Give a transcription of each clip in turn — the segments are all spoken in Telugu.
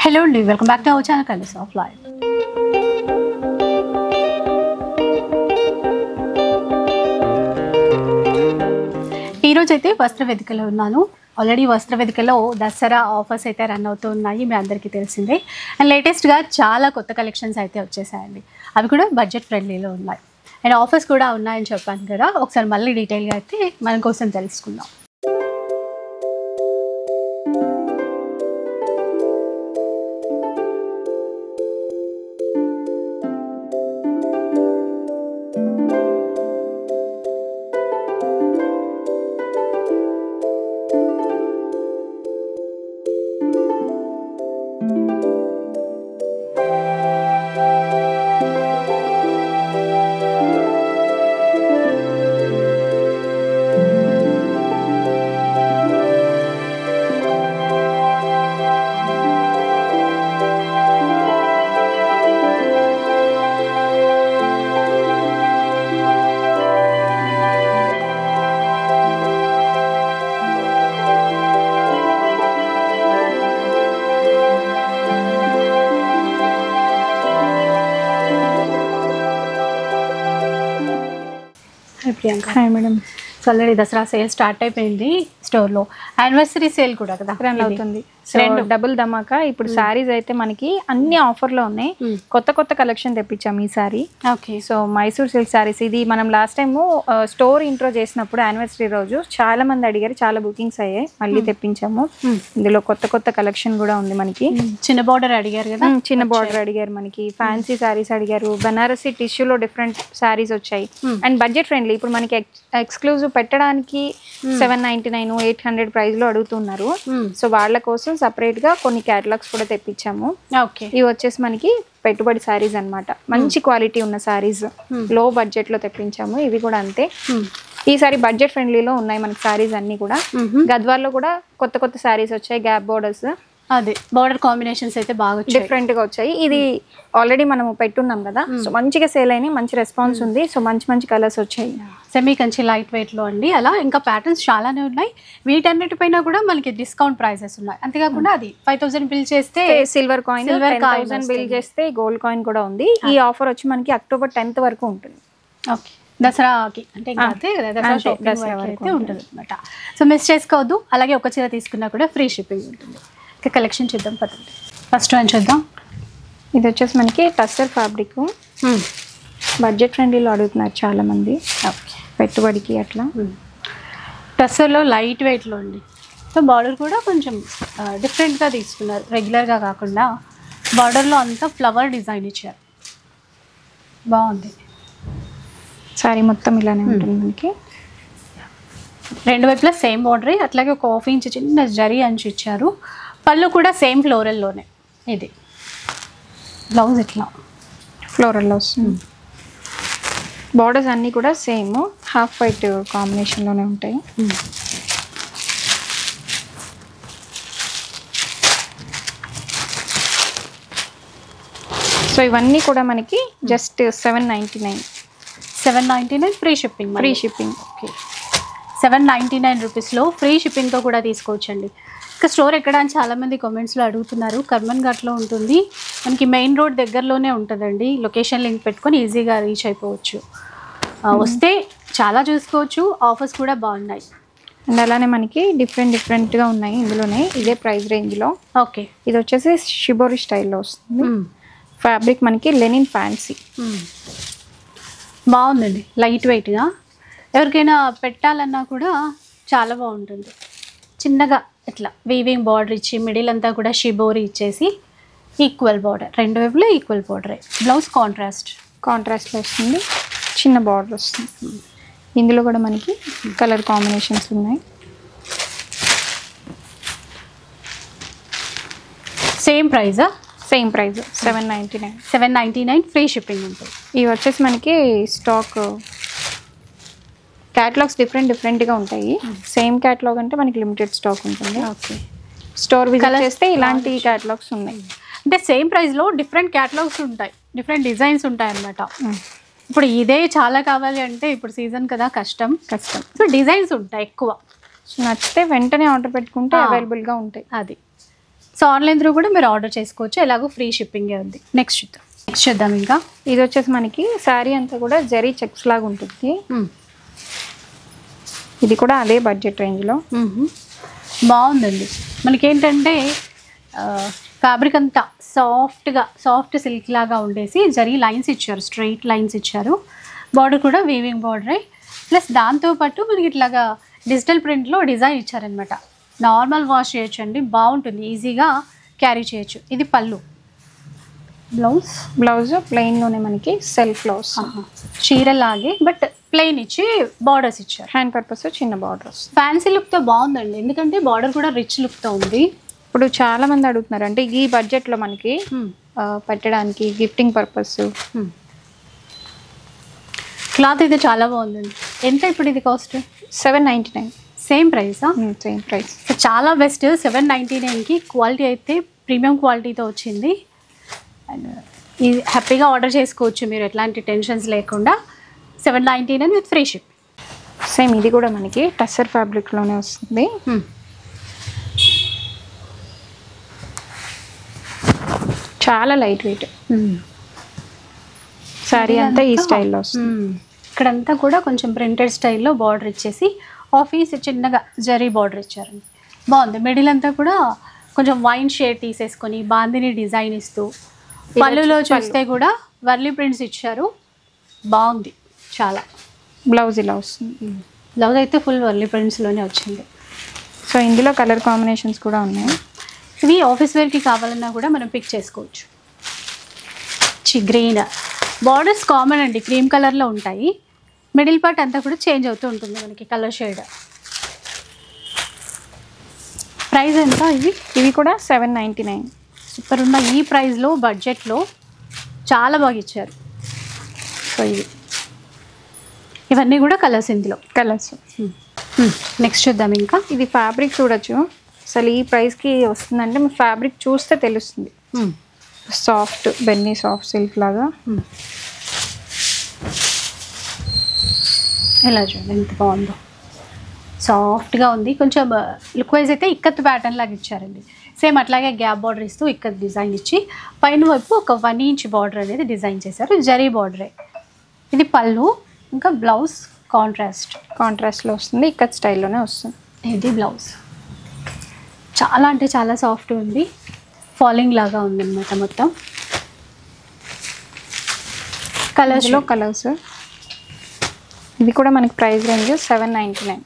హలో అండి, welcome back to our channel colours of life. ఈరోజు అయితే వస్త్ర వేదికలో ఉన్నాను. ఆల్రెడీ వస్త్ర వేదికలో దసరా ఆఫర్స్ అయితే రన్ అవుతూ ఉన్నాయి, మీ అందరికీ తెలిసిందే. అండ్ లేటెస్ట్గా చాలా కొత్త కలెక్షన్స్ అయితే వచ్చేసాయండి. అవి కూడా బడ్జెట్ ఫ్రెండ్లీలో ఉన్నాయి అండ్ ఆఫర్స్ కూడా ఉన్నాయని చెప్పాను కదా. ఒకసారి మళ్ళీ డీటెయిల్గా అయితే మన కోసం తెలుసుకుందాం. Priyanka, hi madam. So already Dasara sale start అయిపోయింది స్టోర్లో. యానివర్సరీ సేల్ కూడా కదా రన్ అవుతుంది. డబుల్ ధమాకా. ఇప్పుడు శారీస్ అయితే మనకి అన్ని ఆఫర్లో ఉన్నాయి. కొత్త కొత్త కలెక్షన్ తెప్పించాము ఈసారి. Okay. So Mysore silk saris, ఇది మనం లాస్ట్ టైం స్టోర్ ఇంట్రో చేసినప్పుడు యానివర్సరీ రోజు చాలా మంది అడిగారు, చాలా బుకింగ్స్ అయ్యాయి, మళ్ళీ తెప్పించాము. ఇందులో కొత్త కొత్త కలెక్షన్ కూడా ఉంది మనకి. చిన్న బార్డర్ అడిగారు కదా, చిన్న బార్డర్ అడిగారు, మనకి ఫ్యాన్సీ శారీస్ అడిగారు, బనారసి టిష్యూలో డిఫరెంట్ శారీస్ వచ్చాయి అండ్ బడ్జెట్ ఫ్రెండ్లీ. ఇప్పుడు మనకి ఎక్స్క్లూజివ్ పెట్టడానికి 799, 800 ప్రైస్ లో అడుగుతున్నారు. సో వాళ్ళ కోసం సపరేట్ గా కొన్ని క్యాటలాగ్స్ కూడా తెప్పించాము. ఇవి వచ్చేసి మనకి పెట్టుబడి శారీస్ అన్నమాట. మంచి క్వాలిటీ ఉన్న శారీస్ లో బడ్జెట్ లో తెప్పించాము. ఇవి కూడా అంతే. ఈసారి బడ్జెట్ ఫ్రెండ్లీలో ఉన్నాయి మనకి శారీస్ అన్ని కూడా. గద్వాల్లో కూడా కొత్త కొత్త శారీస్ వచ్చాయి, గ్యాప్ బోర్డర్స్, అదే బార్డర్ కాంబినేషన్స్ అయితే బాగా డిఫరెంట్ గా వచ్చాయి. ఇది ఆల్రెడీ మనం పెట్టున్నాం కదా, సో మంచిగా సేల్ అయినాయి, మంచి రెస్పాన్స్ ఉంది. సో మంచి మంచి కలర్స్ వచ్చాయి. సెమీ కంచి లైట్ వెయిట్ లో అండి. అలా ఇంకా ప్యాటర్న్స్ చాలానే ఉన్నాయి. వీటన్నిటిపైన కూడా మనకి డిస్కౌంట్ ప్రైసెస్ ఉన్నాయి. అంతేకాకుండా అది 5000 బిల్ చేస్తే సిల్వర్ కాయిన్, 10,000 బిల్ చేస్తే గోల్డ్ కాయిన్ కూడా ఉంది. ఈ ఆఫర్ వచ్చి మనకి అక్టోబర్ 10th వరకు ఉంటుంది. ఓకే, దసరాకి అంటే దసరా అయితే ఉంటుంది అనమాట. సో మిస్ చేసుకోవద్దు. అలాగే ఒక చీర తీసుకున్నా కూడా ఫ్రీ షిప్పింగ్ ఉంటుంది. ఇంకా కలెక్షన్ చూద్దాం పదండి. ఫస్ట్ వన్ చూద్దాం. ఇది వచ్చేసి మనకి టస్సర్ ఫ్యాబ్రిక్, బడ్జెట్ ఫ్రెండ్లీలో అడుగుతున్నారు చాలా మంది పెట్టుబడికి. అట్లా టస్సర్లో లైట్ వెయిట్లో అండి. సో బార్డర్ కూడా కొంచెం డిఫరెంట్గా తీసుకున్నారు, రెగ్యులర్గా కాకుండా బార్డర్లో అంతా ఫ్లవర్ డిజైన్ ఇచ్చారు, బాగుంది. సారీ మొత్తం ఇలానే ఉంటుంది మనకి. రెండు వైపులా సేమ్ బార్డరే, అట్లాగే ఒక 1/2 ఇంచ్ చిన్న జరీ అంచు ఇచ్చారు. పళ్ళు కూడా సేమ్ ఫ్లోరల్లోనే. ఇది బ్లౌజ్ ఇట్లా ఫ్లోరల్లో వస్తుంది. బార్డర్స్ అన్నీ కూడా సేమ్ హాఫ్ వైట్ కాంబినేషన్లోనే ఉంటాయి. సో ఇవన్నీ కూడా మనకి జస్ట్ 799 ఫ్రీ షిప్పింగ్. ఓకే, 799 రూపీస్లో ఫ్రీ షిప్పింగ్తో కూడా తీసుకోవచ్చండి. ఇంకా స్టోర్ ఎక్కడ అని చాలామంది కామెంట్స్లో అడుగుతున్నారు. కర్మన్ ఘాట్లో ఉంటుంది, మనకి మెయిన్ రోడ్ దగ్గరలోనే ఉంటుందండి. లొకేషన్ లింక్ పెట్టుకొని ఈజీగా రీచ్ అయిపోవచ్చు. వస్తే చాలా చూసుకోవచ్చు. ఆఫర్స్ కూడా బాగున్నాయి అండ్ అలానే మనకి డిఫరెంట్గా ఉన్నాయి ఇందులోనే, ఇదే ప్రైస్ రేంజ్లో. ఓకే, ఇది వచ్చేసి షిబోరి స్టైల్లో వస్తుంది. ఫ్యాబ్రిక్ మనకి లెనిన్ ఫ్యాన్సీ, బాగుందండి. లైట్ వెయిట్గా ఎవరికైనా పెట్టాలన్నా కూడా చాలా బాగుంటుంది. చిన్నగా ఇట్లా వీవింగ్ బార్డర్ ఇచ్చి మిడిల్ అంతా కూడా షిబోరి ఇచ్చేసి ఈక్వల్ బార్డర్, రెండు వైపులా ఈక్వల్ బార్డరే. బ్లౌజ్ కాంట్రాస్ట్లో వస్తుంది, చిన్న బార్డర్ వస్తుంది. ఇందులో కూడా మనకి కలర్ కాంబినేషన్స్ ఉన్నాయి. సేమ్ ప్రైజా? సేమ్ ప్రైస్ 799 ఫ్రీ షిప్పింగ్ ఉంటుంది. ఇవి వచ్చేసి మనకి స్టాక్ క్యాటలాగ్స్ డిఫరెంట్గా ఉంటాయి. సేమ్ క్యాటలాగ్ అంటే మనకి లిమిటెడ్ స్టాక్ ఉంటుంది. ఓకే, స్టోర్ విజిట్ చేస్తే ఇలాంటి క్యాటలాగ్స్ ఉన్నాయి. అంటే సేమ్ ప్రైస్లో డిఫరెంట్ క్యాటలాగ్స్ ఉంటాయి, డిఫరెంట్ డిజైన్స్ ఉంటాయి అన్నమాట. ఇప్పుడు ఇదే చాలా కావాలి అంటే ఇప్పుడు సీజన్ కదా, కష్టం. సో డిజైన్స్ ఉంటాయి ఎక్కువ. నచ్చితే వెంటనే ఆర్డర్ పెట్టుకుంటే అవైలబుల్గా ఉంటాయి. అది సో ఆన్లైన్ త్రూ కూడా మీరు ఆర్డర్ చేసుకోవచ్చు, ఎలాగో ఫ్రీ షిప్పింగే ఉంది. నెక్స్ట్ చూద్దాం ఇంకా. ఇది వచ్చేసి మనకి శారీ అంతా కూడా జరీ చెక్స్ లాగా ఉంటుంది. ఇది కూడా అదే బడ్జెట్ రేంజ్లో బాగుందండి. మనకేంటంటే ఫ్యాబ్రిక్ అంతా సాఫ్ట్ సిల్క్ లాగా ఉండేసి జరీ లైన్స్ ఇచ్చారు, స్ట్రైట్ లైన్స్ ఇచ్చారు. బార్డర్ కూడా వీవింగ్ బార్డరే, ప్లస్ దాంతోపాటు మనకి ఇట్లాగా డిజిటల్ ప్రింట్లో డిజైన్ ఇచ్చారనమాట. నార్మల్ వాష్ చేయొచ్చండి, బాగుంటుంది, ఈజీగా క్యారీ చేయొచ్చు. ఇది పళ్ళు. బ్లౌజ్ ప్లెయిన్లోనే మనకి సెల్ఫ్లో వస్తుంది, చీరలాగే బట్ ప్లెయిన్ ఇచ్చి బార్డర్స్ ఇచ్చారు. హ్యాండ్ పర్పస్ చిన్న బార్డర్స్. ఫ్యాన్సీ లుక్తో బాగుందండి, ఎందుకంటే బార్డర్ కూడా రిచ్ లుక్తో ఉంది. ఇప్పుడు చాలా మంది అడుగుతున్నారు అంటే ఈ బడ్జెట్లో మనకి పెట్టడానికి గిఫ్టింగ్ పర్పస్. క్లాత్ అయితే చాలా బాగుందండి. ఎంత ఇప్పుడు ఇది కాస్ట్? 799. సేమ్ ప్రైసా? Same price. సో చాలా బెస్ట్. 799కి క్వాలిటీ అయితే ప్రీమియం క్వాలిటీతో వచ్చింది. అండ్ ఇది హ్యాపీగా ఆర్డర్ చేసుకోవచ్చు మీరు, ఎట్లాంటి టెన్షన్స్ లేకుండా. 799 విత్ ఫ్రీ షిప్. సేమ్ ఇది కూడా మనకి టస్సర్ ఫ్యాబ్రిక్లోనే వస్తుంది. చాలా లైట్ వెయిట్. శారీ అంతా ఈ స్టైల్లో వస్తుంది. ఇక్కడంతా కూడా కొంచెం ప్రింటెడ్ స్టైల్లో బార్డర్ ఇచ్చేసి ఆఫీస్ చిన్నగా జరీ బార్డర్ ఇచ్చారండి, బాగుంది. మిడిల్ అంతా కూడా కొంచెం వైన్ షేడ్ తీసేసుకొని బాందిని డిజైన్ ఇస్తూ, పళ్ళులో చూస్తే కూడా వర్లీ ప్రింట్స్ ఇచ్చారు, బాగుంది చాలా. బ్లౌజ్ ఇలా వస్తుంది. బ్లౌజ్ అయితే ఫుల్ వర్లీ ప్రింట్స్లోనే వచ్చింది. సో ఇందులో కలర్ కాంబినేషన్స్ కూడా ఉన్నాయి. ఇవి ఆఫీస్ వేర్కి కావాలన్నా కూడా మనం పిక్ చేసుకోవచ్చు. గ్రీన్ బార్డర్స్ కామన్ అండి, క్రీమ్ కలర్లో ఉంటాయి. మిడిల్ పార్ట్ అంతా కూడా చేంజ్ అవుతూ ఉంటుంది మనకి కలర్ షేడ్. ప్రైస్ ఎంత? ఇవి కూడా 799. సూపర్ ఉన్న ఈ ప్రైస్లో బడ్జెట్లో చాలా బాగా ఇచ్చారు. సో ఇవన్నీ కూడా కలర్స్, ఇందులో కలర్స్. నెక్స్ట్ చూద్దాం ఇంకా. ఇది ఫ్యాబ్రిక్ చూడొచ్చు, అసలు ఈ ప్రైస్కి వస్తుందంటే మీ ఫ్యాబ్రిక్ చూస్తే తెలుస్తుంది. సాఫ్ట్ బెన్నీ సాఫ్ట్ సిల్క్ లాగా. ఎలా చూడండి ఎంత బాగుందో, సాఫ్ట్గా ఉంది. కొంచెం లుక్ వైజ్ అయితే ఇక్కత్ ప్యాటర్న్ లాగా ఇచ్చారండి. సేమ్ అట్లాగే గ్యాప్ బార్డర్ ఇస్తూ ఇక్కత్ డిజైన్ ఇచ్చి పైన వైపు ఒక 1 ఇంచ్ బార్డర్ అనేది డిజైన్ చేశారు, జరీ బార్డరే. ఇది పళ్ళు, ఇంకా బ్లౌజ్ కాంట్రాస్ట్లో వస్తుంది, ఇక్కత్ స్టైల్లోనే వస్తుంది. ఇది బ్లౌజ్. చాలా అంటే చాలా సాఫ్ట్ ఉంది, ఫాలింగ్ లాగా ఉందన్నమాట మొత్తం. కలర్స్లో కలర్స్. ఇది కూడా మనకి ప్రైస్ రేంజ్ 799.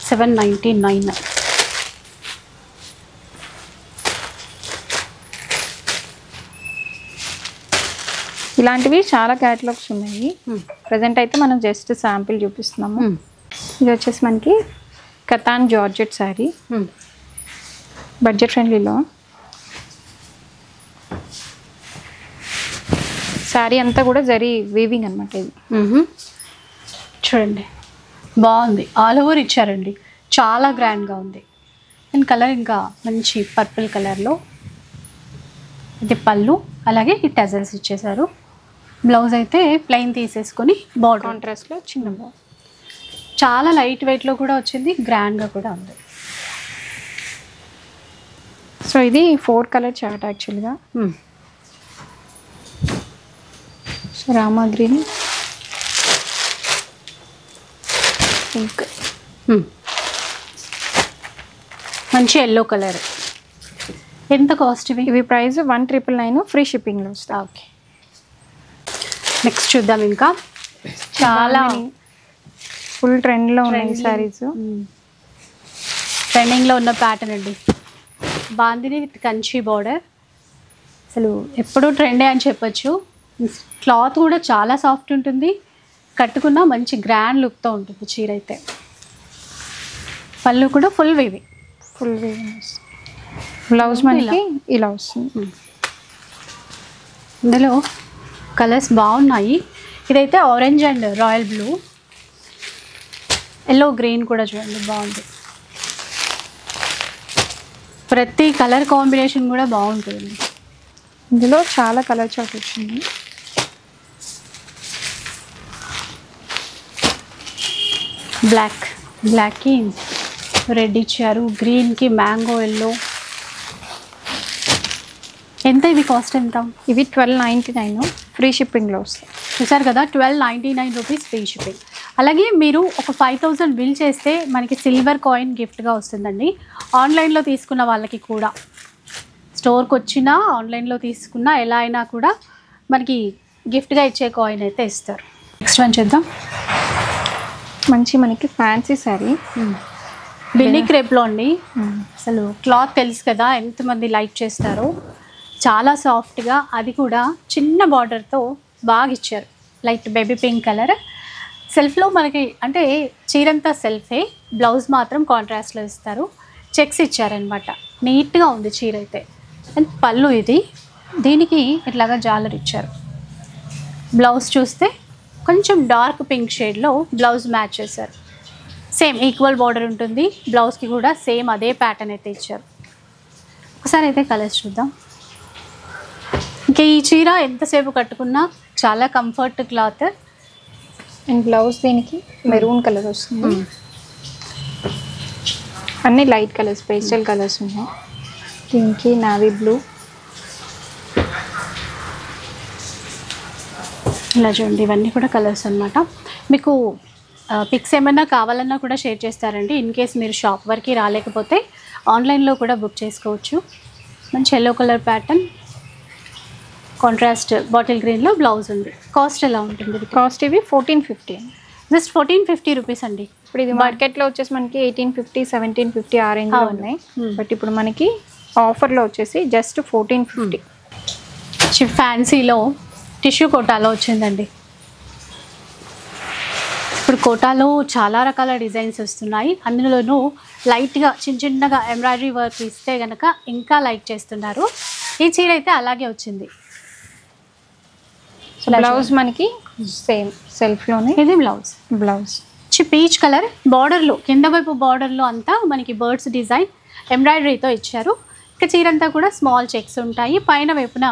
799. ఇలాంటివి చాలా క్యాటలాగ్స్ ఉన్నాయి. ప్రజెంట్ అయితే మనం జస్ట్ శాంపిల్ చూపిస్తున్నాము. ఇది వచ్చేసి మనకి కతాన్ జార్జెట్ శారీ, బడ్జెట్ ఫ్రెండ్లీలో. శారీ అంతా కూడా జరీ వీవింగ్ అనమాట. ఇది చూడండి బాగుంది, ఆల్ ఓవర్ ఇచ్చారండి, చాలా గ్రాండ్గా ఉంది. అండ్ కలర్ ఇంకా మంచి పర్పుల్ కలర్లో. ఇది పళ్ళు, అలాగే ఈ టజల్స్ ఇచ్చేసారు. బ్లౌజ్ అయితే ప్లెయిన్ తీసేసుకొని బార్డర్ కాంట్రాస్ట్లో చిన్న బార్డర్. చాలా లైట్ వెయిట్లో కూడా వచ్చింది, గ్రాండ్గా కూడా ఉంది. సో ఇది 4 కలర్ చార్ట్ యాక్చువల్గా. సో రామా గ్రీన్, పింక్, మంచి ఎల్లో కలర్. ఎంత కాస్ట్ ఇవి ప్రైస్ 1999, ఫ్రీ షిప్పింగ్లో వస్తాయి. ఓకే, నెక్స్ట్ చూద్దాం ఇంకా. చాలా ఫుల్ ట్రెండ్లో ఉన్నాయి శారీస్. ట్రెండింగ్లో ఉన్న ప్యాటర్న్ అండి, బాందిని విత్ కంచి బార్డర్. అసలు ఎప్పుడూ ట్రెండే అని చెప్పొచ్చు. క్లాత్ కూడా చాలా సాఫ్ట్ ఉంటుంది, కట్టుకున్న మంచి గ్రాండ్ లుక్తో ఉంటుంది చీర అయితే. పళ్ళు కూడా ఫుల్ వీవింగ్. బ్లౌజ్ మనకి ఇలా వస్తుంది. ఇందులో కలర్స్ బాగున్నాయి. ఇదైతే orange and royal blue, yellow green కూడా చూడండి బాగుంది. ప్రతి కలర్ కాంబినేషన్ కూడా బాగుంటుంది. ఇందులో చాలా కలర్ చార్ట్ వచ్చింది. బ్లాక్కి రెడ్ ఇచ్చారు, గ్రీన్కి మ్యాంగో ఎల్లో. ఎంత ఇవి కాస్ట్ ఎంత? ఇవి 1299 ఫ్రీ షిప్పింగ్లో వస్తాయి. చూసారు కదా, 1299 రూపీస్ ఫ్రీ షిప్పింగ్. అలాగే మీరు ఒక 5000 బిల్ చేస్తే మనకి సిల్వర్ కాయిన్ గిఫ్ట్గా వస్తుందండి. ఆన్లైన్లో తీసుకున్న వాళ్ళకి కూడా, స్టోర్కి వచ్చినా ఆన్లైన్లో తీసుకున్నా ఎలా అయినా కూడా మనకి గిఫ్ట్గా ఇచ్చే కాయిన్ అయితే ఇస్తారు. నెక్స్ట్ వన్ చూద్దాం. మంచి మనకి ఫ్యాన్సీ శారీ బిన్నీ క్రేప్లో అండి. అసలు క్లాత్ తెలుసు కదా ఎంతమంది లైక్ చేస్తారో. చాలా సాఫ్ట్గా, అది కూడా చిన్న బార్డర్తో బాగా ఇచ్చారు. Light baby pink colour. సెల్ఫ్లో మనకి అంటే చీరంతా సెల్ఫే, బ్లౌజ్ మాత్రం కాంట్రాస్ట్లో ఇస్తారు. చెక్స్ ఇచ్చారనమాట. నీట్గా ఉంది చీర అయితే. అండ్ పళ్ళు ఇది, దీనికి ఇట్లాగా జాలర్ ఇచ్చారు. బ్లౌజ్ చూస్తే కొంచెం డార్క్ పింక్ షేడ్లో బ్లౌజ్ మ్యాచ్ చేశారు. సేమ్ ఈక్వల్ బార్డర్ ఉంటుంది. బ్లౌజ్కి కూడా సేమ్ అదే ప్యాటర్న్ అయితే ఇచ్చారు. ఒకసారి అయితే కలర్స్ చూద్దాం. ఇంకా ఈ చీర ఎంతసేపు కట్టుకున్నా చాలా కంఫర్ట్ క్లాత్. అండ్ బ్లౌజ్ దీనికి మెరూన్ కలర్ వస్తుంది. అన్ని లైట్ కలర్స్, పేస్టల్ కలర్స్ ఉన్నాయి. దీనికి నావీ బ్లూ. ఇలా చూడండి, ఇవన్నీ కూడా కలర్స్ అనమాట. మీకు పిక్స్ ఏమైనా కావాలన్నా కూడా షేర్ చేస్తారండి. ఇన్ కేస్ మీరు షాప్ వరకు రాలేకపోతే ఆన్లైన్లో కూడా బుక్ చేసుకోవచ్చు. మంచి yellow colour pattern, contrast bottle గ్రీన్లో బ్లౌజ్ ఉంది. కాస్ట్ ఎలా ఉంటుంది? కాస్ట్ ఇవి 1450, జస్ట్ 1450 రూపీస్ అండి. ఇప్పుడు ఇది మార్కెట్లో వచ్చేసి మనకి 1850, 1750 ఆ రేంజ్లో ఉన్నాయి. బట్ ఇప్పుడు మనకి ఆఫర్లో వచ్చేసి జస్ట్ 1450. ఫ్యాన్సీలో టిష్యూ కోటాలో వచ్చిందండి. ఇప్పుడు కోటాలో చాలా రకాల డిజైన్స్ వస్తున్నాయి. అందులోనూ లైట్గా చిన్నగా ఎంబ్రాయిడరీ వర్క్ ఇస్తే కనుక ఇంకా లైక్ చేస్తున్నారు. ఈ చీర అయితే అలాగే వచ్చింది. బ్లౌజ్ మనకి సేమ్ సెల్ఫ్లోనే. ఇది బ్లౌజ్ పీచ్ కలర్ బార్డర్లో, కింద వైపు బార్డర్లో అంతా మనకి బర్డ్స్ డిజైన్ ఎంబ్రాయిడరీతో ఇచ్చారు. ఇక చీర అంతా కూడా స్మాల్ చెక్స్ ఉంటాయి. పైన వైపున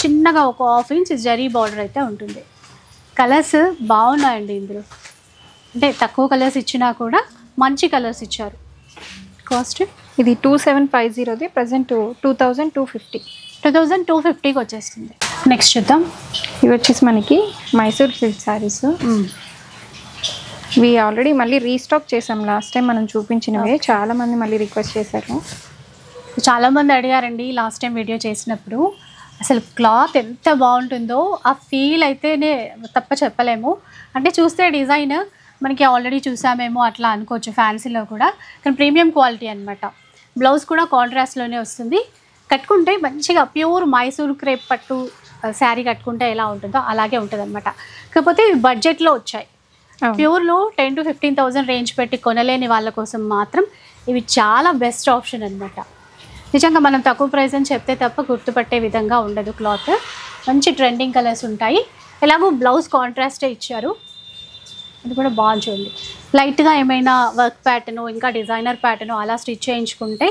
చిన్నగా ఒక 1/2 ఇంచ్ జరీ బార్డర్ అయితే ఉంటుంది. కలర్స్ బాగున్నాయండి ఇందులో. అంటే తక్కువ కలర్స్ ఇచ్చినా కూడా మంచి కలర్స్ ఇచ్చారు. కాస్ట్ ఇది 2750, ప్రజెంట్ 2250. 2250కి వచ్చేస్తుంది. నెక్స్ట్ చూద్దాం. ఇవి వచ్చేసి మనకి మైసూర్ సిల్క్ శారీస్. ఇవి ఆల్రెడీ మళ్ళీ రీస్టాక్ చేసాం. లాస్ట్ టైం మనం చూపించినవే చాలామంది మళ్ళీ రిక్వెస్ట్ చేశారు. చాలామంది అడిగారండి లాస్ట్ టైం వీడియో చేసినప్పుడు. అసలు క్లాత్ ఎంత బాగుంటుందో ఆ ఫీల్ అయితేనే తప్ప చెప్పలేము. అంటే చూస్తే డిజైన్ మనకి ఆల్రెడీ చూసామేమో అట్లా అనుకోవచ్చు ఫ్యాన్సీలో కూడా, కానీ ప్రీమియం క్వాలిటీ అనమాట. బ్లౌజ్ కూడా కాంట్రాస్ట్లోనే వస్తుంది. కట్టుకుంటే మంచిగా ప్యూర్ మైసూర్ క్రేప్ పట్టు శారీ కట్టుకుంటే ఎలా ఉంటుందో అలాగే ఉంటుంది అనమాట. కాకపోతే ఇవి బడ్జెట్లో వచ్చాయి. ప్యూర్లో 10,000 to 15,000 రేంజ్ పెట్టి కొనలేని వాళ్ళ కోసం మాత్రం ఇవి చాలా బెస్ట్ ఆప్షన్ అనమాట. నిజంగా మనం తక్కువ ప్రైస్ అని చెప్తే తప్ప గుర్తుపట్టే విధంగా ఉండదు. క్లాత్ మంచి ట్రెండింగ్ కలర్స్ ఉంటాయి. ఎలాగో బ్లౌజ్ కాంట్రాస్టే ఇచ్చారు. అది కూడా బాగుంది. లైట్గా ఏమైనా వర్క్ ప్యాటర్ను ఇంకా డిజైనర్ ప్యాటర్ను అలా స్టిచ్ చేయించుకుంటే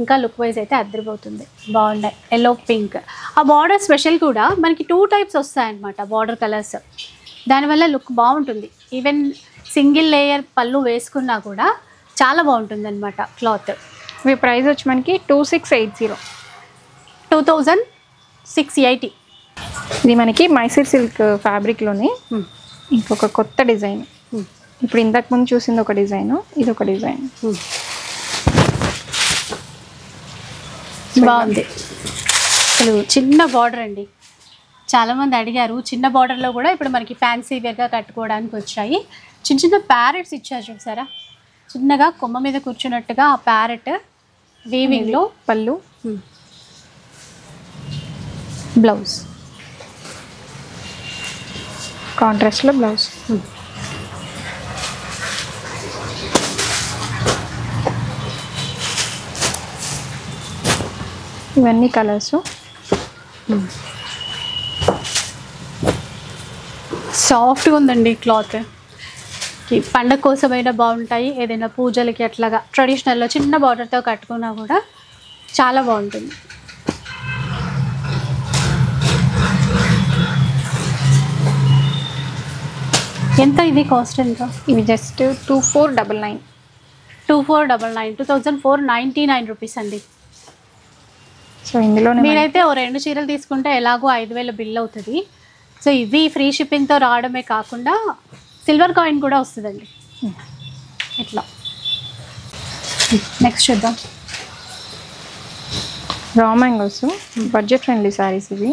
ఇంకా లుక్ వైజ్ అయితే అద్దరిపోతుంది. బాగున్నాయి. ఎల్లో పింక్ ఆ బార్డర్ స్పెషల్ కూడా మనకి 2 టైప్స్ వస్తాయన్నమాట బార్డర్ కలర్స్. దానివల్ల లుక్ బాగుంటుంది. ఈవెన్ సింగిల్ లేయర్ పళ్ళు వేసుకున్నా కూడా చాలా బాగుంటుంది అనమాట క్లాత్. ఇవి ప్రైస్ వచ్చి మనకి 2680. 2680. ఇది మనకి మైసూర్ సిల్క్ ఫ్యాబ్రిక్లోనే ఇంకొక కొత్త డిజైన్. ఇప్పుడు ఇంతకు ముందు చూసింది ఒక డిజైన్, ఇది ఒక డిజైన్. బాగుంది. అసలు చిన్న బార్డర్ అండి. చాలామంది అడిగారు. చిన్న బార్డర్లో కూడా ఇప్పుడు మనకి ఫ్యాన్సీ వేర్గా కట్టుకోవడానికి వచ్చాయి. చిన్న చిన్న ప్యారెట్స్ ఇచ్చారు చూసారా, చిన్నగా కొమ్మ మీద కూర్చున్నట్టుగా ఆ ప్యారెట్ వీవింగ్లో. పళ్ళు, బ్లౌజ్ కాంట్రాస్ట్లో బ్లౌజ్. ఇవన్నీ కలర్స్. సాఫ్ట్గా ఉందండి క్లాత్. పండగ కోసమైనా బాగుంటాయి. ఏదైనా పూజలకి అట్లాగా ట్రెడిషనల్లో చిన్న బార్డర్తో కట్టుకున్నా కూడా చాలా బాగుంటుంది. ఎంత ఇది కాస్ట్ ఎంత? ఇవి జస్ట్ 2499. 2499, 2499 రూపీస్ అండి. సో ఇందులోనే మీరైతే ఓ 2 చీరలు తీసుకుంటే ఎలాగో 5000 బిల్ అవుతుంది. సో ఇవి ఫ్రీ షిప్పింగ్తో రావడమే కాకుండా సిల్వర్ కాయిన్ కూడా వస్తుందండి ఇట్లా. నెక్స్ట్ చూద్దాం. రా మ్యాంగోస్ బడ్జెట్ ఫ్రెండ్లీ శారీస్ ఇవి.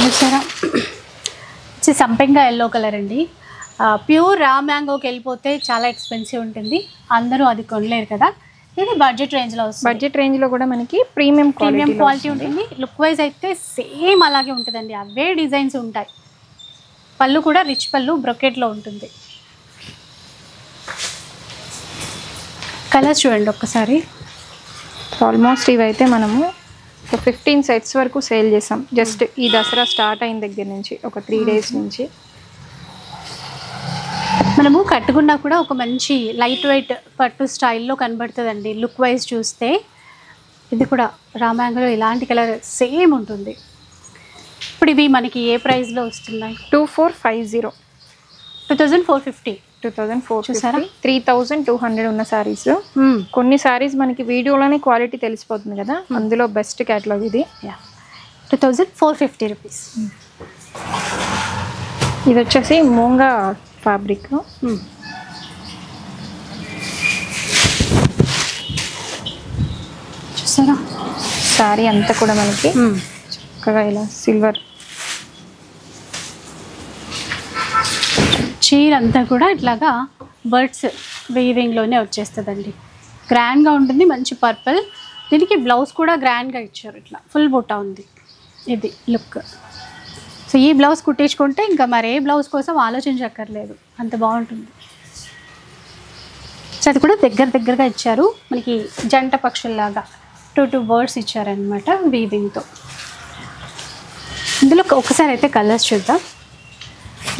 చూసారా, సంపెంగా ఎల్లో కలర్ అండి. ప్యూర్ రా మ్యాంగోకి వెళ్ళిపోతే చాలా ఎక్స్పెన్సివ్ ఉంటుంది, అందరూ అది కొనలేరు కదా. ఇది బడ్జెట్ రేంజ్లో వస్తుంది. బడ్జెట్ రేంజ్లో కూడా మనకి ప్రీమియం క్వాలిటీ ఉంటుంది. లుక్ వైజ్ అయితే సేమ్ అలాగే ఉంటుందండి, అవే డిజైన్స్ ఉంటాయి. పళ్ళు కూడా రిచ్ పళ్ళు బ్రొకెట్లో ఉంటుంది. కలర్స్ చూడండి ఒక్కసారి. ఆల్మోస్ట్ ఇవైతే మనము ఒక 15 సెట్స్ వరకు సేల్ చేసాం జస్ట్ ఈ దసరా స్టార్ట్ అయిన దగ్గర నుంచి, ఒక 3 days నుంచి. మనము కట్టుకున్నా కూడా ఒక మంచి లైట్ వెయిట్ పట్టు స్టైల్లో కనబడుతుందండి లుక్ వైజ్ చూస్తే. ఇది కూడా రామాంగలో ఇలాంటి కలర్ సేమ్ ఉంటుంది. ఇప్పుడు ఇవి మనకి ఏ ప్రైస్లో వస్తున్నాయి? 2450, 2450. 2450 చూసారా? 3200 ఉన్న శారీస్. కొన్ని శారీస్ మనకి వీడియోలోనే క్వాలిటీ తెలిసిపోతుంది కదా, అందులో బెస్ట్ క్యాటలాగ్ ఇది. 2450 రూపీస్. ఇది వచ్చేసి మూంగా ఫ్యాబ్రిక్. చూసారా, శారీ అంతా కూడా మనకి చక్కగా ఇలా సిల్వర్ చీర అంతా కూడా ఇట్లాగా బర్డ్స్ వీవింగ్లోనే వచ్చేస్తుందండి. గ్రాండ్గా ఉంటుంది, మంచి పర్పుల్. దీనికి బ్లౌజ్ కూడా గ్రాండ్గా ఇచ్చారు, ఇట్లా ఫుల్ బుట్ట ఉంది. ఇది లుక్. సో ఈ బ్లౌజ్ కుట్టించుకుంటే ఇంకా మరే బ్లౌజ్ కోసం ఆలోచించక్కర్లేదు, అంత బాగుంటుంది. సో అది కూడా దగ్గరగా ఇచ్చారు మనకి, జంట పక్షుల్లాగా 2 బర్డ్స్ ఇచ్చారనమాట వీవింగ్తో. ఇందులో ఒకసారి అయితే కలర్స్ చూద్దాం.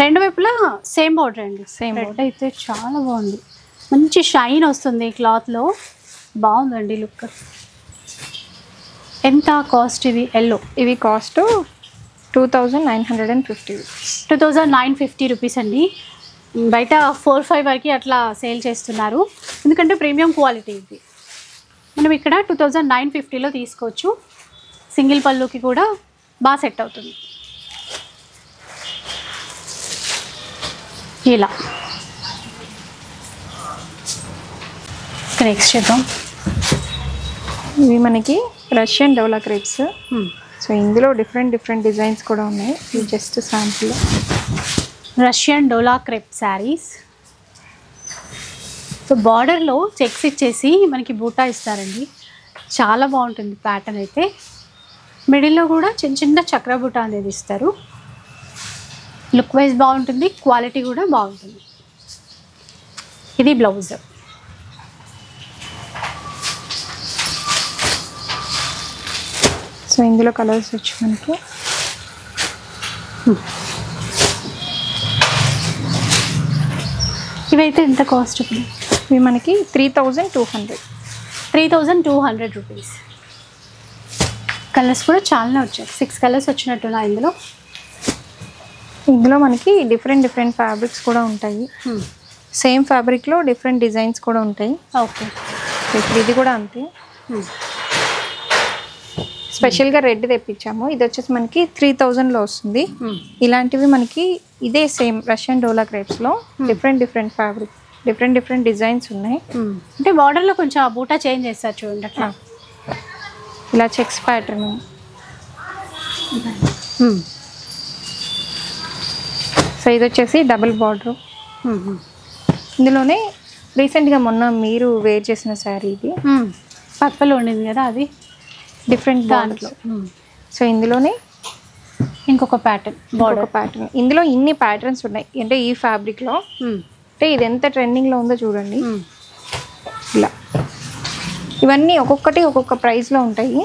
రెండు వైపులా సేమ్ బోర్డర్ అండి. సేమ్ బోర్డర్ అయితే చాలా బాగుంది, మంచి షైన్ వస్తుంది క్లాత్లో, బాగుందండి లుక్. ఎంత కాస్ట్ ఇవి? ఎల్లో ఇవి కాస్ట్ 2950. 2950 రూపీస్ అండి. బయట 4-5 వరకు అట్లా సేల్ చేస్తున్నారు, ఎందుకంటే ప్రీమియం క్వాలిటీ ఇది. మనం ఇక్కడ 2950లో తీసుకోవచ్చు. సింగిల్ పళ్ళుకి కూడా బాగా సెట్ అవుతుంది. ఇలా నెక్స్ట్ చేద్దాం. ఇవి మనకి రష్యన్ డోలా క్రేప్స్. సో ఇందులో డిఫరెంట్ డిజైన్స్ కూడా ఉన్నాయి, ఇవి జస్ట్ శాంపుల్. రష్యన్ డోలా క్రేప్ శారీస్. సో బార్డర్లో చెక్స్ ఇచ్చేసి మనకి బూటా ఇస్తారండి, చాలా బాగుంటుంది ప్యాటర్న్ అయితే. మిడిల్లో కూడా చిన్న చక్ర బూటా అనేది ఇస్తారు. లుక్ వైజ్ బాగుంటుంది, క్వాలిటీ కూడా బాగుంటుంది. ఇది బ్లౌజ్. సో ఇందులో కలర్స్ వచ్చి మనకి ఇవైతే ఎంత కాస్ట్? ఇవి మనకి 3200. 3200 రూపీస్. కలర్స్ కూడా చాలానే వచ్చాయి, 6 కలర్స్ వచ్చినట్టున్నా ఇందులో. ఇందులో మనకి డిఫరెంట్ ఫ్యాబ్రిక్స్ కూడా ఉంటాయి. సేమ్ ఫ్యాబ్రిక్లో డిఫరెంట్ డిజైన్స్ కూడా ఉంటాయి. ఓకే, ఇప్పుడు ఇది కూడా అంతే. స్పెషల్గా రెడ్ తెప్పించాము, ఇది వచ్చేసి మనకి 3000లో వస్తుంది. ఇలాంటివి మనకి ఇదే సేమ్ రష్యన్ డోలా క్రేప్స్లో డిఫరెంట్ ఫ్యాబ్రిక్, డిఫరెంట్ డిజైన్స్ ఉన్నాయి. అంటే బార్డర్లో కొంచెం ఆ బూటా చేంజ్ చేస్తారు చూడండి అట్లా. ఇలా చెక్స్ ప్యాటర్న్. సో ఇది వచ్చేసి డబుల్ బార్డర్. ఇందులోనే రీసెంట్గా మొన్న మీరు వేర్ చేసిన శారీ ఇది, పర్పుల్ ఉండింది కదా, అది డిఫరెంట్ దాంట్లో. సో ఇందులోనే ఇంకొక ప్యాటర్న్, బార్డర్ ప్యాటర్న్. ఇందులో ఇన్ని ప్యాటర్న్స్ ఉన్నాయి అంటే ఈ ఫ్యాబ్రిక్లో. అంటే ఇది ఎంత ట్రెండింగ్లో ఉందో చూడండి. ఇలా ఇవన్నీ ఒక్కొక్కటి ఒక్కొక్క ప్రైస్లో ఉంటాయి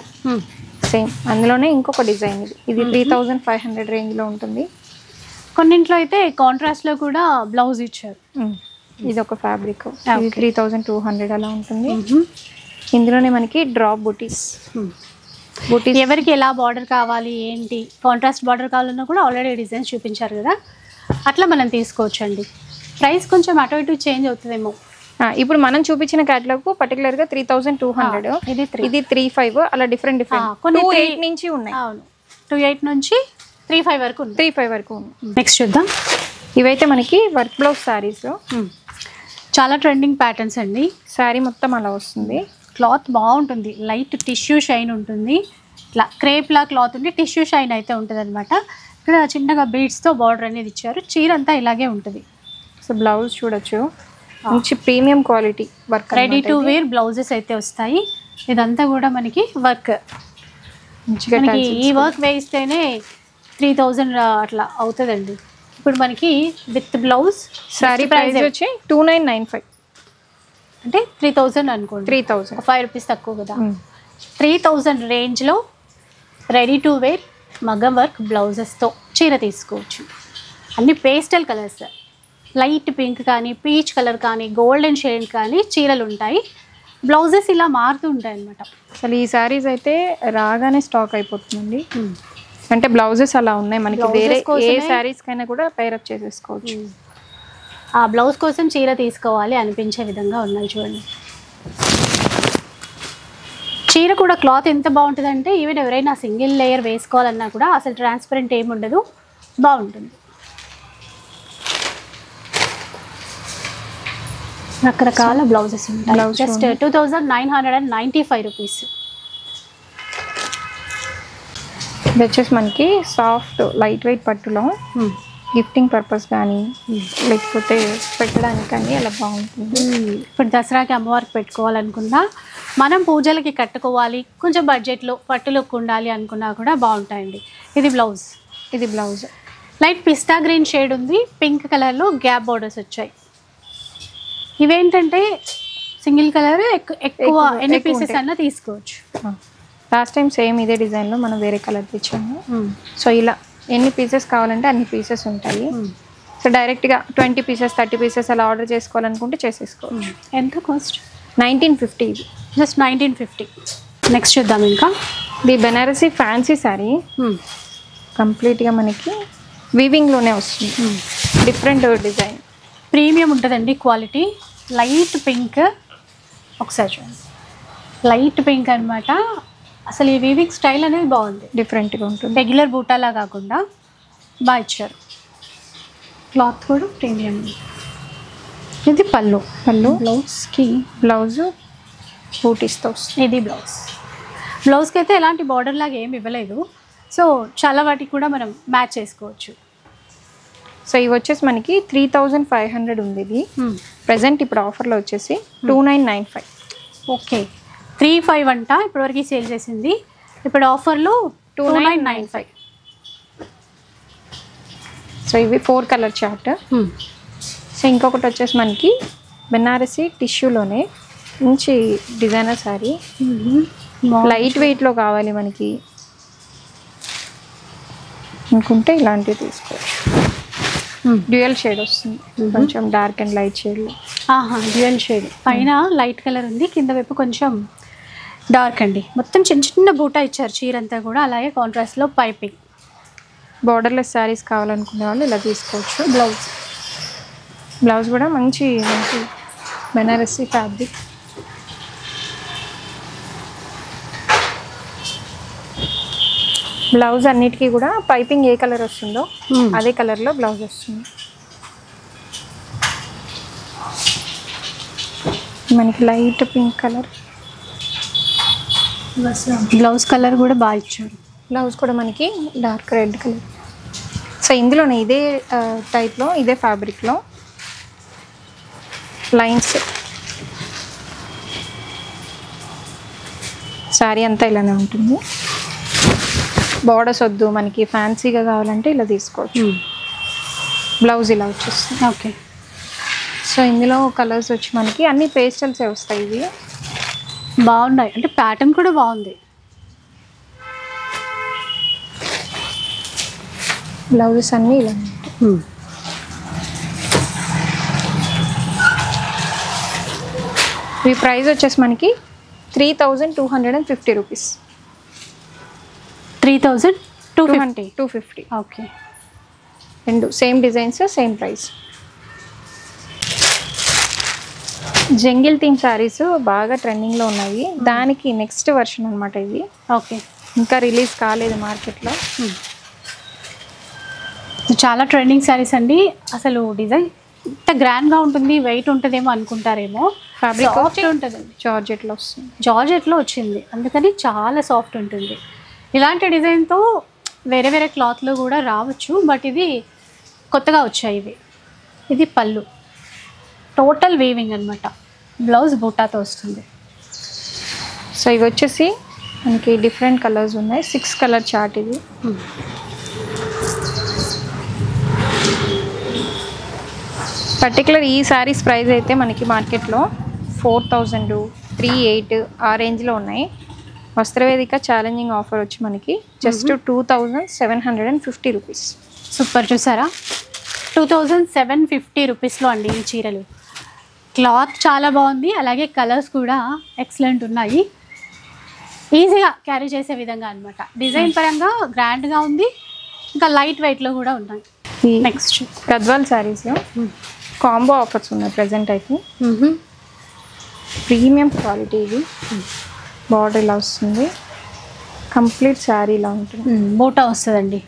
సేమ్. అందులోనే ఇంకొక డిజైన్, ఇది 3500 రేంజ్లో ఉంటుంది. కొన్నింట్లో అయితే కాంట్రాస్ట్లో కూడా బ్లౌజ్ ఇచ్చారు. ఇది ఒక ఫ్యాబ్రిక్, ఇది 3200 అలా ఉంటుంది. ఇందులోనే మనకి డ్రాప్ బుటీస్. ఎవరికి ఎలా బార్డర్ కావాలి ఏంటి, కాంట్రాస్ట్ బార్డర్ కావాలన్నా కూడా ఆల్రెడీ డిజైన్స్ చూపించారు కదా, అట్లా మనం తీసుకోవచ్చు అండి. ప్రైస్ కొంచెం అటు ఇటు చేంజ్ అవుతుందేమో. ఇప్పుడు మనం చూపించిన క్యాటలాగ్ పర్టికులర్ గా 3200, ఇది 35, అలా డిఫరెంట్ కొన్ని 28 నుంచి ఉన్నాయి. అవును, 28 నుంచి 35 వరకు ఉంది. 35 వరకు ఉంది. నెక్స్ట్ చూద్దాం. ఇవైతే మనకి వర్క్ బ్లౌజ్ శారీస్, చాలా ట్రెండింగ్ ప్యాటర్న్స్ అండి. శారీ మొత్తం అలా వస్తుంది. క్లాత్ బాగుంటుంది, లైట్ టిష్యూ షైన్ ఉంటుంది. ఇట్లా క్రేప్లా క్లాత్ ఉండి టిష్యూ షైన్ అయితే ఉంటుంది అనమాట. ఇక్కడ చిన్నగా బీడ్స్తో బార్డర్ అనేది ఇచ్చారు. చీర అంతా ఇలాగే ఉంటుంది. సో బ్లౌజ్ చూడొచ్చు, మంచి premium quality work, ready to wear blouses అయితే వస్తాయి. ఇదంతా కూడా మనకి వర్క్. మనకి ఈ వర్క్ వేస్తేనే 3000 అట్లా అవుతుందండి. ఇప్పుడు మనకి విత్ బ్లౌజ్ శారీ ప్రైస్ వచ్చి 2995, అంటే 3000 అనుకోండి. 3000, 5 రూపీస్ తక్కువ కదా. 3000 రేంజ్లో రెడీ టు వేర్ మగ్గం వర్క్ బ్లౌజెస్తో చీర తీసుకోవచ్చు. అన్ని పేస్టల్ కలర్స్, లైట్ పింక్ కానీ, పీచ్ కలర్ కానీ, గోల్డెన్ షేడ్ కానీ చీరలు ఉంటాయి. బ్లౌజెస్ ఇలా మారుతూ ఉంటాయి అన్నమాట. అసలు ఈ శారీస్ అయితే రాగానే స్టాక్ అయిపోతుందండి. అంటే బ్లౌజెస్ అలా ఉన్నాయి మనకి. వేరే ఏ శారీస్ కైనా కూడా పేరప్ చేసేసుకోవచ్చు. ఆ బ్లౌజ్ కోసం చీర తీసుకోవాలి అనిపించే విధంగా ఉన్నాయి చూడండి. చీర కూడా క్లాత్ ఎంత బాగుంటుందంటే ఈవెన్ ఎవరైనా సింగిల్ లేయర్ వేసుకోవాలన్నా కూడా అసలు ట్రాన్స్పరెంట్ ఏమి ఉండదు, బాగుంటుంది. రకరకాల బ్లౌజెస్ ఉంటాయి. Just 2995 rupees. ఇది వచ్చేసి మనకి సాఫ్ట్ లైట్ వెయిట్ పట్టులో గిఫ్టింగ్ పర్పస్ కానీ లేకపోతే పెట్టడానికి కానీ అలా బాగుంటుంది. ఇప్పుడు దసరాకి అమ్మవారికి పెట్టుకోవాలనుకున్నా, మనం పూజలకి కట్టుకోవాలి, కొంచెం బడ్జెట్లో పట్టులోకి ఉండాలి అనుకున్నా కూడా బాగుంటాయండి. ఇది బ్లౌజ్. ఇది బ్లౌజ్ లైట్ పిస్తా గ్రీన్ షేడ్ ఉంది, పింక్ కలర్లో గ్యాప్ బోర్డర్స్ వచ్చాయి. ఇవేంటంటే సింగిల్ కలర్ ఎక్కువ ఎన్ని పీసెస్ అన్నా తీసుకోవచ్చు. లాస్ట్ టైం సేమ్ ఇదే డిజైన్లో మనం వేరే కలర్ తెచ్చాము. సో ఇలా ఎన్ని పీసెస్ కావాలంటే అన్ని పీసెస్ ఉంటాయి. సో డైరెక్ట్గా 20 పీసెస్ 30 పీసెస్ అలా ఆర్డర్ చేసుకోవాలనుకుంటే చేసేసుకోవచ్చు. ఎంత కాస్ట్? 1950. ఇది జస్ట్ 1950. నెక్స్ట్ చూద్దాం. ఇంకా ఇది బెనారసీ ఫ్యాన్సీ శారీ, కంప్లీట్గా మనకి వీవింగ్లోనే వస్తుంది. డిఫరెంట్ డిజైన్, ప్రీమియం ఉంటుందండి క్వాలిటీ. లైట్ పింక్, ఒకసారి చూడండి, లైట్ పింక్ అనమాట. అసలు ఈ వీవింగ్ స్టైల్ అనేది బాగుంది, డిఫరెంట్గా ఉంటుంది. రెగ్యులర్ బూటాలా కాకుండా బాగా ఇచ్చారు. క్లాత్ కూడా ప్రీమియం. ఇది పళ్ళు. బ్లౌజ్కి బ్లౌజ్ బూటీస్తో వస్తుంది. ఇది బ్లౌజ్కి అయితే ఎలాంటి బార్డర్ లాగా ఏమి ఇవ్వలేదు. సో చాలా వాటికి కూడా మనం మ్యాచ్ చేసుకోవచ్చు. సో ఇవి వచ్చేసి మనకి 3500 ఉంది. ఇది ప్రజెంట్ ఇప్పుడు ఆఫర్లో వచ్చేసి 2995. ఓకే, 35 అంట ఇప్పటివరకు సేల్ చేసింది. ఇప్పుడు ఆఫర్లో 2995. సో ఇవి 4 కలర్ చార్ట్. సో ఇంకొకటి వచ్చేసి మనకి బెనారసీ టిష్యూలోనే మంచి డిజైనర్ శారీ, లైట్ వెయిట్లో కావాలి మనకి అనుకుంటే ఇలాంటివి తీసుకోవచ్చు. డ్యూయల్ షేడ్ వస్తుంది, కొంచెం డార్క్ అండ్ లైట్ షేడ్లో. డ్యూయల్ షేడ్, పైన లైట్ కలర్ ఉంది, కింద వైపు కొంచెం డార్క్ అండి. మొత్తం చిన్న చిన్న బూటా ఇచ్చారు చీరంతా కూడా. అలాగే కాంట్రాస్ట్లో పైపింగ్. బార్డర్లెస్ శారీస్ కావాలనుకునే వాళ్ళు ఇలా తీసుకోవచ్చు. బ్లౌజ్ కూడా మంచి బెనారసీ ఫ్యాబ్రిక్. బ్లౌజ్ అన్నిటికీ కూడా పైపింగ్ ఏ కలర్ వస్తుందో అదే కలర్లో బ్లౌజ్ వస్తుంది. మనకి light pink colour blouse colour కూడా బాగా ఇచ్చారు. బ్లౌజ్ కూడా మనకి డార్క్ రెడ్ కలర్. సో ఇందులోనే ఇదే టైప్లో ఇదే ఫ్యాబ్రిక్లో లైన్స్. శారీ అంతా ఇలానే ఉంటుంది. బార్డర్స్ వద్దు మనకి ఫ్యాన్సీగా కావాలంటే ఇలా తీసుకోవచ్చు. బ్లౌజ్ ఇలా వచ్చేస్తుంది. ఓకే. సో ఇందులో కలర్స్ వచ్చి మనకి అన్ని పేస్టల్సే వస్తాయి. ఇవి బాగున్నాయి, అంటే ప్యాటర్న్ కూడా బాగుంది. బ్లౌజెస్ అన్నీ ఇలా ఉంటాయి. ఈ ప్రైస్ వచ్చేసి మనకి 3250 రూపీస్. 3250. ఓకే. రెండు same designs same price. Jungle theme saris బాగా ట్రెండింగ్లో ఉన్నాయి. దానికి నెక్స్ట్ వర్షన్ అనమాట ఇది. ఓకే, ఇంకా రిలీజ్ కాలేదు మార్కెట్లో. చాలా ట్రెండింగ్ శారీస్ అండి. అసలు డిజైన్ ఇంత గ్రాండ్గా ఉంటుంది, వెయిట్ ఉంటుందేమో అనుకుంటారేమో. ఫ్యాబ్రిక్ సాఫ్ట్ ఉంటుందండి, జార్జెట్లో వస్తుంది. జార్జెట్లో వచ్చింది, అందుకని చాలా సాఫ్ట్ ఉంటుంది. ఇలాంటి డిజైన్తో వేరే వేరే క్లాత్లో కూడా రావచ్చు, బట్ ఇది కొత్తగా వచ్చాయి ఇవి. ఇది పళ్ళు, టోటల్ వీవింగ్ అనమాట. బ్లౌజ్ బూటాతో వస్తుంది. సో ఇవి వచ్చేసి మనకి డిఫరెంట్ కలర్స్ ఉన్నాయి. 6 కలర్ చార్ట్ ఇది. పర్టికులర్ ఈ శారీస్ ప్రైస్ అయితే మనకి మార్కెట్లో 4000, 38 ఆ రేంజ్లో ఉన్నాయి. వస్త్రవేదిక ఛాలెంజింగ్ ఆఫర్ వచ్చి మనకి జస్ట్ 2750 రూపీస్. సూపర్, చూసారా? 2750 రూపీస్లో అండి ఈ చీరలు. క్లాత్ చాలా బాగుంది, అలాగే కలర్స్ కూడా ఎక్సలెంట్ ఉన్నాయి. ఈజీగా క్యారీ చేసే విధంగా అనమాట. డిజైన్ పరంగా గ్రాండ్గా ఉంది, ఇంకా లైట్ వెయిట్లో కూడా ఉన్నాయి. నెక్స్ట్ గద్వాల్ శారీస్లో కాంబో ఆఫర్స్ ఉన్నాయి ప్రజెంట్ అయితే. ప్రీమియం క్వాలిటీ ఇది. బార్డర్ ఇలా వస్తుంది, కంప్లీట్ శారీ ఇలా ఉంటుంది, బూటా వస్తుందండి.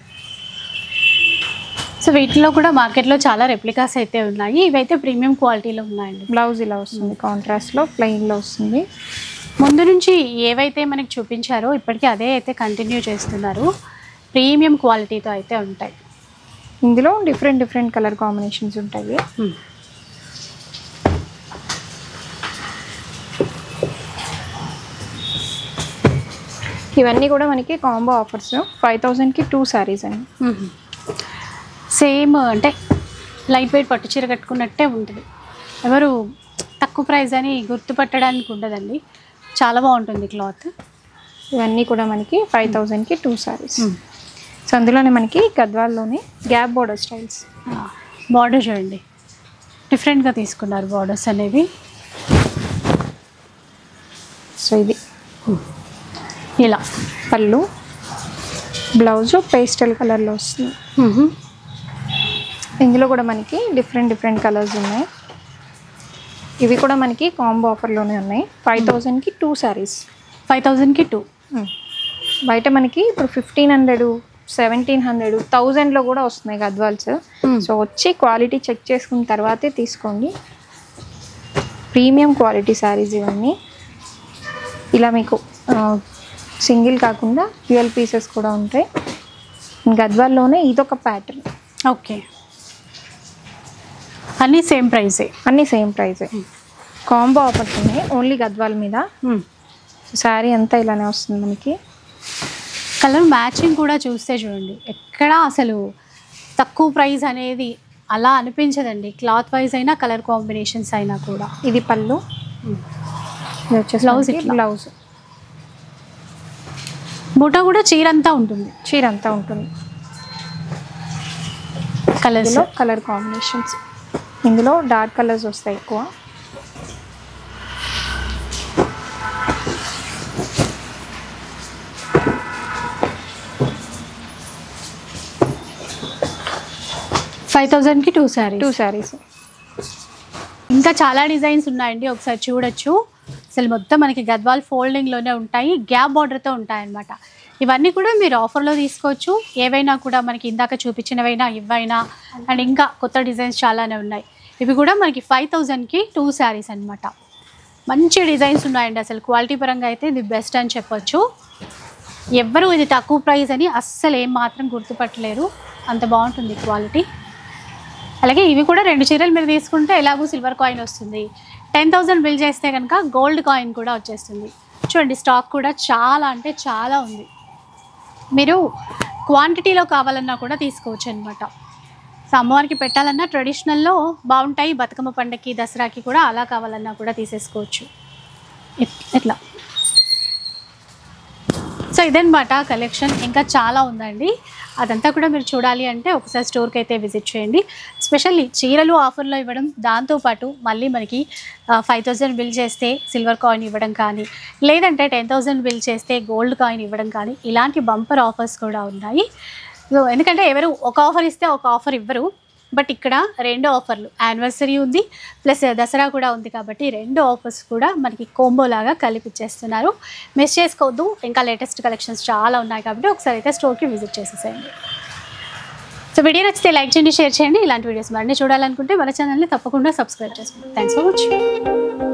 సో వీటిలో కూడా మార్కెట్లో చాలా రెప్లికాస్ అయితే ఉన్నాయి. ఇవైతే ప్రీమియం క్వాలిటీలో ఉన్నాయండి. బ్లౌజ్ ఇలా వస్తుంది, కాంట్రాస్ట్లో ప్లెయిన్లో వస్తుంది. ముందు నుంచి ఏవైతే మనకి చూపించారో ఇప్పటికీ అదే అయితే కంటిన్యూ చేస్తున్నారు. ప్రీమియం క్వాలిటీతో అయితే ఉంటాయి. ఇందులో డిఫరెంట్ కలర్ కాంబినేషన్స్ ఉంటాయి. ఇవన్నీ కూడా మనకి కాంబో ఆఫర్స్. 5000కి 2 శారీస్ అండి. సేమ్ అంటే లైట్ వెయిట్ పట్టు చీర కట్టుకున్నట్టే ఉంటుంది. ఎవరు తక్కువ ప్రైస్ అని గుర్తుపట్టడానికి ఉండదండి. చాలా బాగుంటుంది క్లాత్. ఇవన్నీ కూడా మనకి 5000కి 2 శారీస్. సో అందులోనే మనకి గద్వాల్లోనే గ్యాప్ బోర్డర్ స్టైల్స్. బార్డర్ చూడండి, డిఫరెంట్గా తీసుకున్నారు బార్డర్స్ అనేవి. సో ఇది ఇలా పళ్ళు, బ్లౌజు పేస్టల్ కలర్లో వస్తుంది. ఇందులో కూడా మనకి డిఫరెంట్ కలర్స్ ఉన్నాయి. ఇవి కూడా మనకి కాంబో ఆఫర్లోనే ఉన్నాయి. 5000కి 2 శారీస్. 5000కి 2. బయట మనకి ఇప్పుడు 1500, 1700, 1000లో కూడా వస్తున్నాయి గద్వాల్స్. సో వచ్చి క్వాలిటీ చెక్ చేసుకున్న తర్వాతే తీసుకోండి. ప్రీమియం క్వాలిటీ శారీస్ ఇవన్నీ. ఇలా మీకు సింగిల్ కాకుండా డ్యూయల్ పీసెస్ కూడా ఉంటాయి. గద్వాల్లోనే ఇదొక ప్యాటర్న్. ఓకే, అన్నీ సేమ్ ప్రైసే. అన్నీ సేమ్ ప్రైసే. కాంబో ఆఫర్స్ ఉన్నాయి ఓన్లీ గద్వాల్ మీద. శారీ అంతా ఇలానే వస్తుంది మనకి. కలర్ మ్యాచింగ్ కూడా చూస్తే చూడండి, ఎక్కడ అసలు తక్కువ ప్రైస్ అనేది అలా అనిపించదండి. క్లాత్ వైజ్ అయినా కలర్ కాంబినేషన్స్ అయినా కూడా. ఇది పళ్ళు, ఇది వచ్చేసి బ్లౌజ్. బ్లౌజ్ బూటా కూడా చీర అంతా ఉంటుంది. Colours, colour combinations. ఇందులో డార్క్ కలర్స్ వస్తాయి ఎక్కువ. $5,000కి 2 శారీస్. ఇంకా చాలా డిజైన్స్ ఉన్నాయండి, ఒకసారి చూడొచ్చు. అసలు మొత్తం మనకి గద్వాల్ ఫోల్డింగ్లోనే ఉంటాయి, గ్యాప్ బార్డర్తో ఉంటాయన్నమాట. ఇవన్నీ కూడా మీరు ఆఫర్లో తీసుకోవచ్చు. ఏవైనా కూడా మనకి ఇందాక చూపించినవైనా ఇవైనా, అండ్ ఇంకా కొత్త డిజైన్స్ చాలానే ఉన్నాయి. ఇవి కూడా మనకి 5000కి 2 శారీస్ అనమాట. మంచి డిజైన్స్ ఉన్నాయండి. అసలు క్వాలిటీ పరంగా అయితే ఇది బెస్ట్ అని చెప్పొచ్చు. ఎవ్వరూ ఇది తక్కువ ప్రైస్ అని అస్సలు ఏం మాత్రం గుర్తుపట్టలేరు, అంత బాగుంటుంది క్వాలిటీ. అలాగే ఇవి కూడా 2 చీరలు మీరు తీసుకుంటే ఎలాగో సిల్వర్ కాయిన్ వస్తుంది. 10,000 బిల్ చేస్తే కనుక గోల్డ్ కాయిన్ కూడా వచ్చేస్తుంది. చూడండి, స్టాక్ కూడా చాలా అంటే చాలా ఉంది. మీరు క్వాంటిటీలో కావాలన్నా కూడా తీసుకోవచ్చు అనమాట. సో అమ్మవారికి పెట్టాలన్నా ట్రెడిషనల్లో బాగుంటాయి. బతుకమ్మ పండగకి, దసరాకి కూడా అలా కావాలన్నా కూడా తీసేసుకోవచ్చు. ఇట్లా. సో ఇదన్నమాట కలెక్షన్. ఇంకా చాలా ఉందండి. అదంతా కూడా మీరు చూడాలి అంటే ఒకసారి స్టోర్కి అయితే విజిట్ చేయండి. స్పెషల్లీ చీరలు ఆఫర్లో ఇవ్వడం, దాంతోపాటు మళ్ళీ మనకి 5000 బిల్ చేస్తే సిల్వర్ కాయిన్ ఇవ్వడం కానీ, లేదంటే 10,000 బిల్ చేస్తే గోల్డ్ కాయిన్ ఇవ్వడం కానీ, ఇలాంటి బంపర్ ఆఫర్స్ కూడా ఉన్నాయి. సో ఎందుకంటే ఎవరు ఒక ఆఫర్ ఇస్తే ఒక ఆఫర్ ఇవ్వరు, బట్ ఇక్కడ 2 ఆఫర్లు, యానివర్సరీ ఉంది ప్లస్ దసరా కూడా ఉంది కాబట్టి 2 ఆఫర్స్ కూడా మనకి కోంబో లాగా కలిపిచ్చేస్తున్నారు. మిస్ చేసుకోవద్దు, ఇంకా లేటెస్ట్ కలెక్షన్స్ చాలా ఉన్నాయి కాబట్టి ఒకసారి అయితే స్టోర్కి విజిట్ చేసేసేయండి. సో వీడియో నచ్చితే లైక్ చేయండి, షేర్ చేయండి. ఇలాంటి వీడియోస్ మరిన్ని చూడాలనుకుంటే మన ఛానల్ని తప్పకుండా సబ్స్క్రైబ్ చేసుకోండి. Thanks for watching.